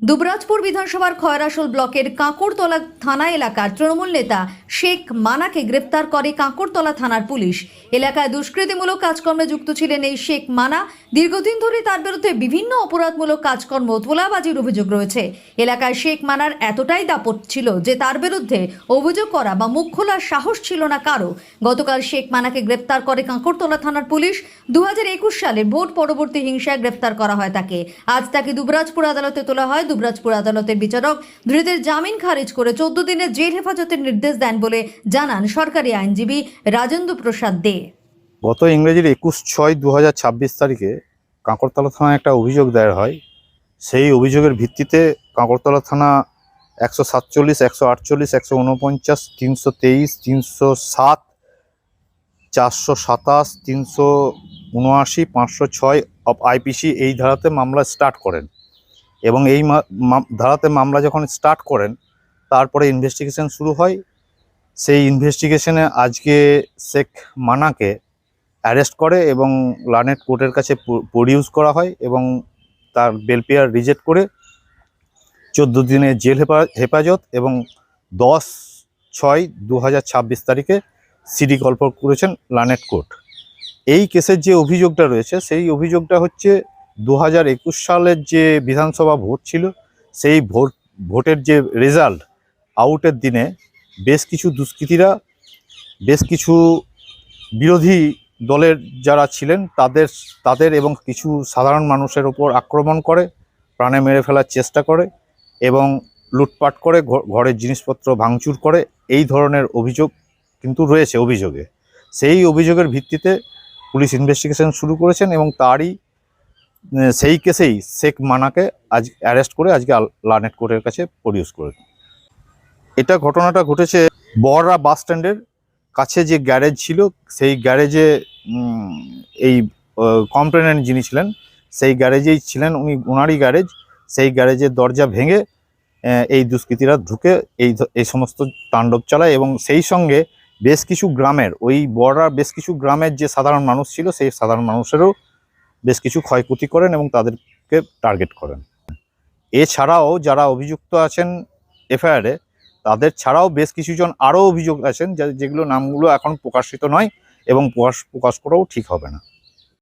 দুবরাজপুর বিধানসভার খয়রাশোল ব্লকের কাঁকড়তলা থানা এলাকার তৃণমূল নেতা শেখ মানাকে গ্রেপ্তার করে কাঁকড়তলা থানার পুলিশ। এলাকায় দুষ্কৃতিমূলক কাজকর্মে যুক্ত ছিলেন এই শেখ মানা। দীর্ঘদিন ধরে তার বিরুদ্ধে বিভিন্ন অপরাধমূলক কাজকর্ম তোলাবাজির অভিযোগ রয়েছে। এলাকায় শেখ মানার এতটাই দাপট ছিল যে তার বিরুদ্ধে অভিযোগ করা বা মুখ খোলার সাহস ছিল না কারো। গতকাল শেখ মানাকে গ্রেপ্তার করে কাঁকড়তলা থানার পুলিশ। 2021 সালে ভোট পরবর্তী হিংসায় গ্রেপ্তার করা হয় তাকে। আজ তাকে দুবরাজপুর আদালতে তোলা হয়। দুবরাজপুর আদালতের বিচারক ধৃতের জামিন খারিজ করে 14 দিনের জেল হেফাজতের নির্দেশ দেন বলে জানান সরকারি আইনজীবী রাজেন্দ্র প্রসাদ দে। গত ইংরেজির 21/6/2026 তারিখে কাঁকড়তলা থানায় একটা অভিযোগ দায়ের হয়। সেই অভিযোগের ভিত্তিতে কাঁকড়তলা থানা 147, 148, 149, 323, 307, 427, 379, 506 অফ আইপিসি এই ধারাতে মামলা স্টার্ট করেন এবং এই ধারাতে মামলা যখন স্টার্ট করেন তারপরে ইনভেস্টিগেশন শুরু হয়। সেই ইনভেস্টিগেশনে আজকে শেখ মানাকে অ্যারেস্ট করে এবং লানেট কোর্টের কাছে প্রডিউস করা হয় এবং তার বেল পেয়ার রিজেক্ট করে 14 দিনের জেল হেফাজত এবং 10/6/2026 তারিখে সিডি কলফর করেছেন লানেট কোর্ট। এই কেসের যে অভিযোগটা রয়েছে সেই অভিযোগটা হচ্ছে 2021 সালের যে বিধানসভা ভোট ছিল সেই ভোটের যে রেজাল্ট আউটের দিনে বেশ কিছু দুষ্কৃতীরা বেশ কিছু বিরোধী দলের যারা ছিলেন তাদের এবং কিছু সাধারণ মানুষের ওপর আক্রমণ করে, প্রাণে মেরে ফেলার চেষ্টা করে এবং লুটপাট করে, ঘরের জিনিসপত্র ভাঙচুর করে। এই ধরনের অভিযোগ কিন্তু রয়েছে অভিযোগে। সেই অভিযোগের ভিত্তিতে পুলিশ ইনভেস্টিগেশন শুরু করেছেন এবং সেই কেসেই শেখ মানাকে আজ অ্যারেস্ট করে আজকে লানেট কোর্টের কাছে প্রডিউস করে। ঘটনাটা ঘটেছে বড়রা বাস স্ট্যান্ডের কাছে যে গ্যারেজ ছিল সেই গ্যারেজে এই কমপ্লেনেন্ট যিনি ছিলেন সেই গ্যারেজেই ছিলেন, ওনারই গ্যারেজ। সেই গ্যারেজের দরজা ভেঙে এই দুষ্কৃতীরা ঢুকে এই সমস্ত তাণ্ডব চালায় এবং সেই সঙ্গে বেশ কিছু গ্রামের ওই বড়রা বেশ কিছু গ্রামের যে সাধারণ মানুষ ছিল সেই সাধারণ মানুষেরও বেশ কিছু ক্ষয়ক্ষতি করেন এবং তাদেরকে টার্গেট করেন। এছাড়াও যারা অভিযুক্ত আছেন এফআইআরে তাদের ছাড়াও বেশ কিছুজন আরও অভিযোগ আছেন যেগুলো নামগুলো এখন প্রকাশিত নয় এবং প্রকাশ করাও ঠিক হবে না।